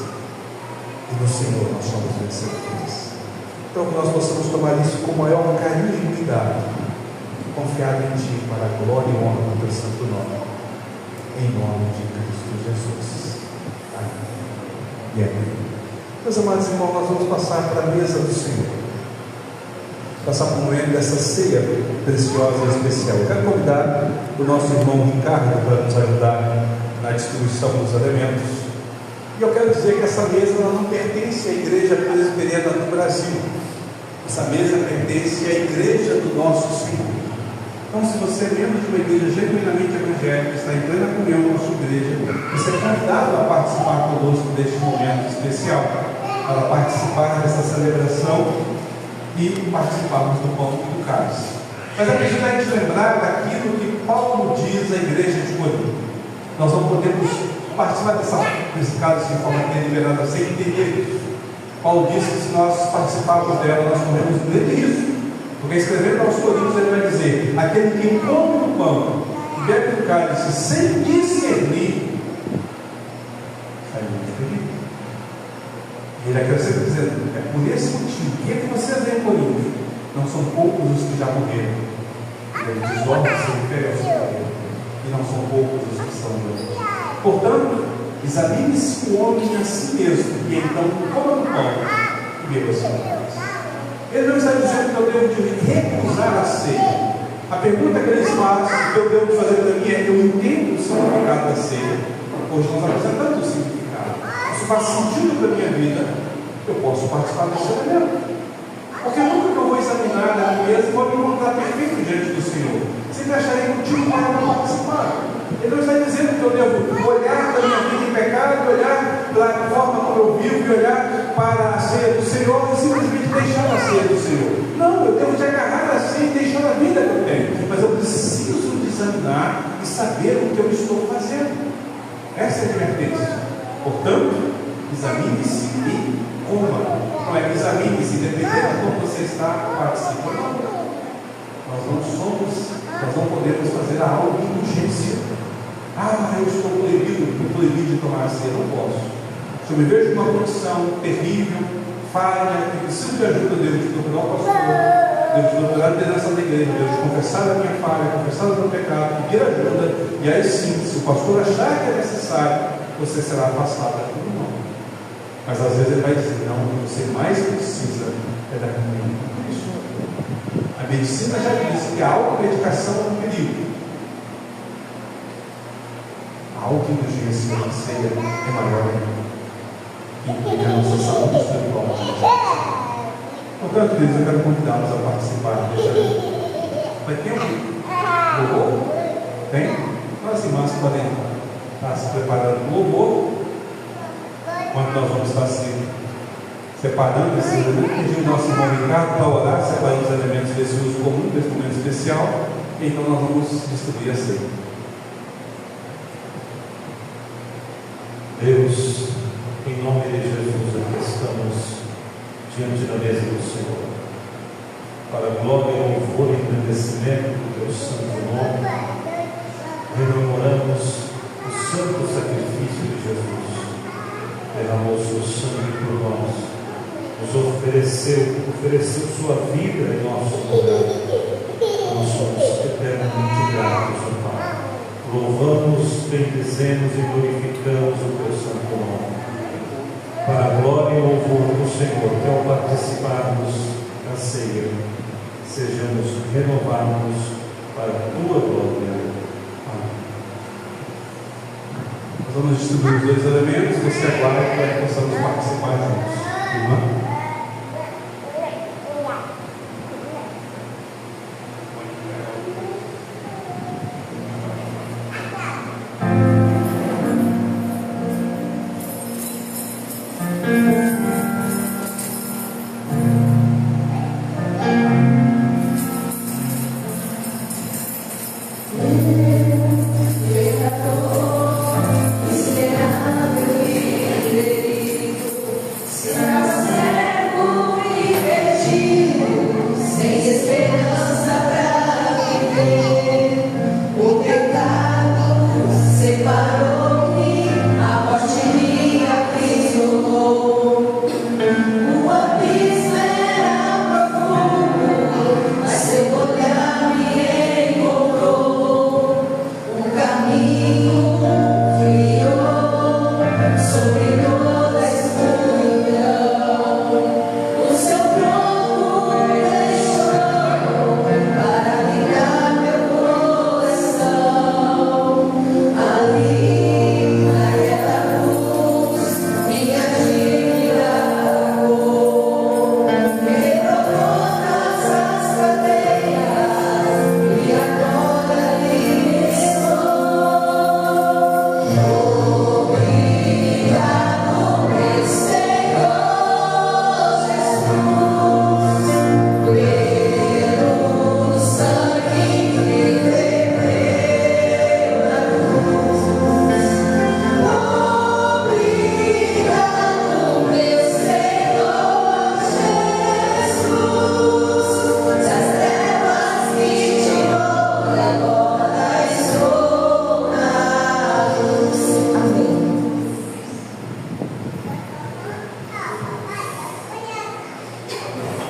e no Senhor nós somos vencedores. Então, que nós possamos tomar isso com o maior carinho e cuidado, confiado em Ti, para a glória e honra do Teu santo nome, em nome de Cristo Jesus. Amém e amém. Meus amados irmãos, nós vamos passar para a mesa do Senhor, passar por meio dessa ceia preciosa e especial. Eu quero convidar o nosso irmão Ricardo para nos ajudar na distribuição dos elementos. E eu quero dizer que essa mesa ela não pertence à Igreja Presbiteriana do Brasil. Essa mesa pertence à Igreja do Nosso Senhor. Então, se você é membro de uma igreja genuinamente evangélica, está em plena comunhão com a sua igreja, você é convidado a participar conosco deste momento especial, para participar dessa celebração e participarmos do pão e do cálice. Mas é preciso a gente lembrar daquilo que Paulo diz à igreja de Corinto. Nós não podemos participar desse cálice de forma deliberada, sem entender isso. Paulo diz que se nós participarmos dela, nós podemos ler isso. Porque escrevendo aos Coríntios, ele vai dizer: aquele que come o pão e bebe do cálice sem discernir, sai muito feliz. Ele acrescenta dizendo: é por esse motivo que vocês veem, Coríntios, não são poucos os que já morreram. Ele diz: homens se refere ao Senhor, e não são poucos os que estão vivos. Portanto, examine-se o homem a si mesmo, e então coma do pão e beba do cálice. Ele não está dizendo que eu devo de recusar a ceia. A pergunta que eles fazem, que eu devo fazer para mim é: eu entendo o significado da ceia. Hoje nós apresentamos o significado. Isso faz sentido para a minha vida. Eu posso participar desse elemento. Porque nunca que eu vou examinar a mim mesmo, vou me encontrar perfeito diante do Senhor. Sempre acharei motivo para não participar. Ele não está dizendo que eu devo olhar para a minha vida em pecado, olhar para a forma como eu vivo, e olhar para a ceia do Senhor e simplesmente deixar a ceia do Senhor. Não, eu devo te agarrar a ceia e deixar a vida que eu tenho. Mas eu preciso me examinar e saber o que eu estou fazendo. Essa é a advertência. Portanto, examine-se e coma. Não é examine-se, dependendo de como você está participando. Nós não podemos fazer algo de urgência. Eu estou proibido de tomar a ceia, não posso. Se eu me vejo numa condição terrível, falha, que preciso de ajuda, devo te procurar o pastor, devo te procurar a liderança da igreja, devo te confessar a minha falha, confessar o meu pecado, pedir ajuda, e aí sim, se o pastor achar que é necessário, você será afastado da comunhão. Mas às vezes ele vai dizer, não, o que você mais precisa é da comunhão com Cristo. A medicina já disse que a automedicação é um perigo. A autoindulgência na ceia é maior que a nossa saúde espiritual. Portanto, queridos, eu quero convidá-los a participar dessa. Vai ter um louvor? Tem? Então as irmãs podem estar se preparando para o louvor. Quando nós vamos estar se separando esse momento, pedir o nosso irmão Ricardo para orar, separando os elementos desse uso comum, desse momento especial. Então nós vamos distribuir a ceia. Deus, em nome de Jesus, aqui estamos diante da mesa do Senhor, para a glória, louvor e engrandecimento do teu santo nome, rememoramos o santo sacrifício de Jesus, derramou seu sangue por nós, nos ofereceu sua vida em nosso lugar. Nós somos eternamente gratos, ó Pai. Louvamos, bendizemos e glorificamos o teu santo nome. Para a glória e louvor do Senhor, que ao participarmos da ceia, sejamos renovados para a tua glória. Amém. Nós vamos distribuir os dois elementos, você aguarda para que possamos participar juntos. Irmã?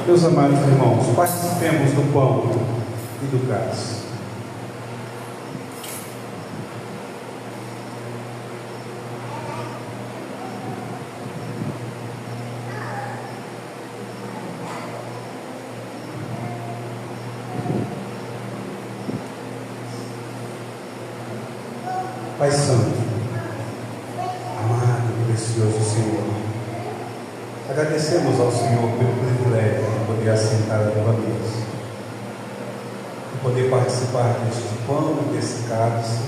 Meus amados irmãos, participemos do pão e do cálice. Pai Santo, amado e precioso Senhor, agradecemos ao Senhor pelo privilégio de poder assentar à tua mesa, de poder participar deste pão e desse cálice,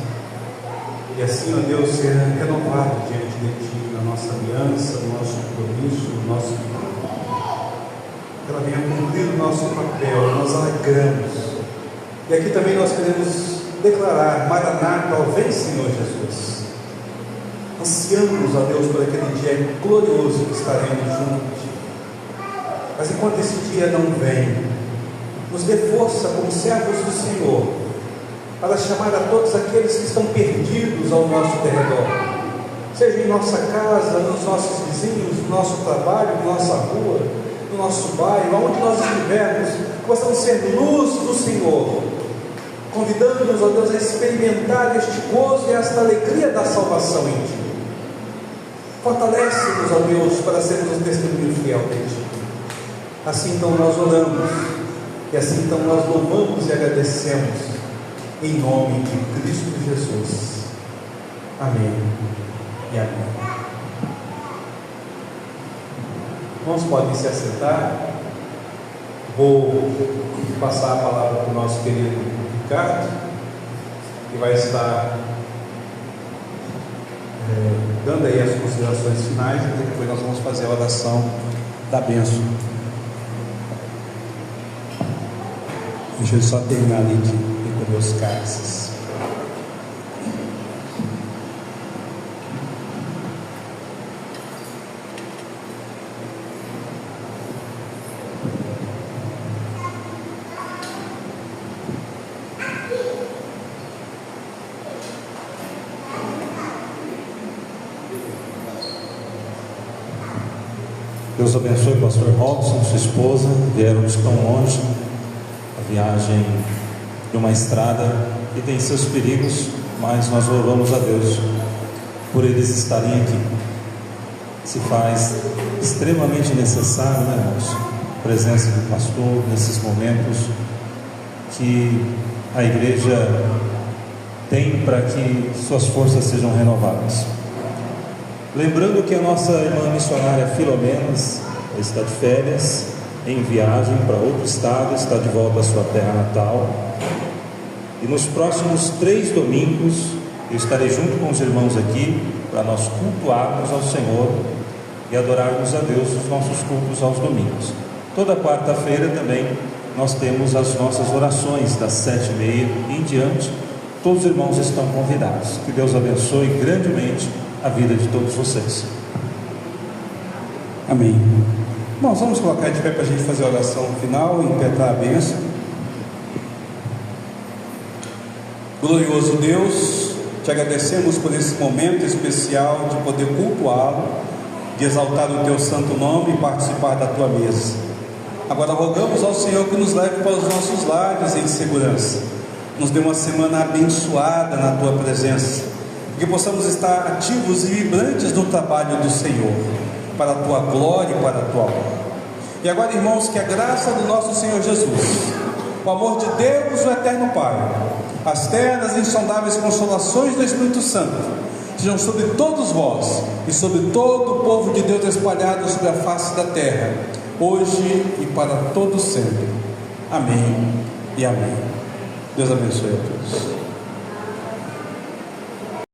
e assim, ó Deus, ser renovado diante de Ti, na nossa aliança, no nosso compromisso, no nosso que ela venha cumprir o nosso papel, nós alegramos. E aqui também nós queremos declarar: Maranata, ó, vem Senhor Jesus. Ansiamos, ó Deus, por aquele dia glorioso que estaremos juntos. Mas enquanto esse dia não vem, nos dê força como servos do Senhor, para chamar a todos aqueles que estão perdidos ao nosso derredor, seja em nossa casa, nos nossos vizinhos, no nosso trabalho, na nossa rua, no nosso bairro, aonde nós estivermos, que possamos ser luz do Senhor, convidando-nos, ó Deus, a experimentar este gozo e esta alegria da salvação em Ti. Fortalece-nos, ó Deus, para sermos um testemunho fiel de Ti. Assim então nós oramos, e assim então nós louvamos e agradecemos, em nome de Cristo Jesus. Amém e amém. Irmãos, podem se assentar. Vou passar a palavra para o nosso querido Ricardo, que vai estar dando aí as considerações finais, e depois nós vamos fazer a oração da bênção. Deixa eu só terminar ali de recolher os cálices. Deus abençoe o pastor Robson, sua esposa, vieram de tão longe, a viagem de uma estrada que tem seus perigos, mas nós louvamos a Deus por eles estarem aqui. Se faz extremamente necessário, né, irmãos, a presença do pastor nesses momentos que a igreja tem para que suas forças sejam renovadas. Lembrando que a nossa irmã missionária Filomena está de férias, em viagem para outro estado, está de volta à sua terra natal. E nos próximos 3 domingos eu estarei junto com os irmãos aqui para nós cultuarmos ao Senhor e adorarmos a Deus nos nossos cultos aos domingos. Toda quarta-feira também nós temos as nossas orações das 7h30 em diante. Todos os irmãos estão convidados. Que Deus abençoe grandemente a vida de todos vocês. Amém. Bom, vamos colocar de pé para a gente fazer a oração final e impetrar a bênção. Glorioso Deus, te agradecemos por esse momento especial de poder cultuá-lo, de exaltar o teu santo nome e participar da tua mesa. Agora rogamos ao Senhor que nos leve para os nossos lares em segurança, nos dê uma semana abençoada na tua presença, que possamos estar ativos e vibrantes no trabalho do Senhor, para a tua glória e para a tua honra. E agora, irmãos, que a graça do nosso Senhor Jesus, o amor de Deus, o eterno Pai, as ternas e insondáveis consolações do Espírito Santo sejam sobre todos vós e sobre todo o povo de Deus espalhado sobre a face da terra, hoje e para todo sempre. Amém e amém. Deus abençoe a todos.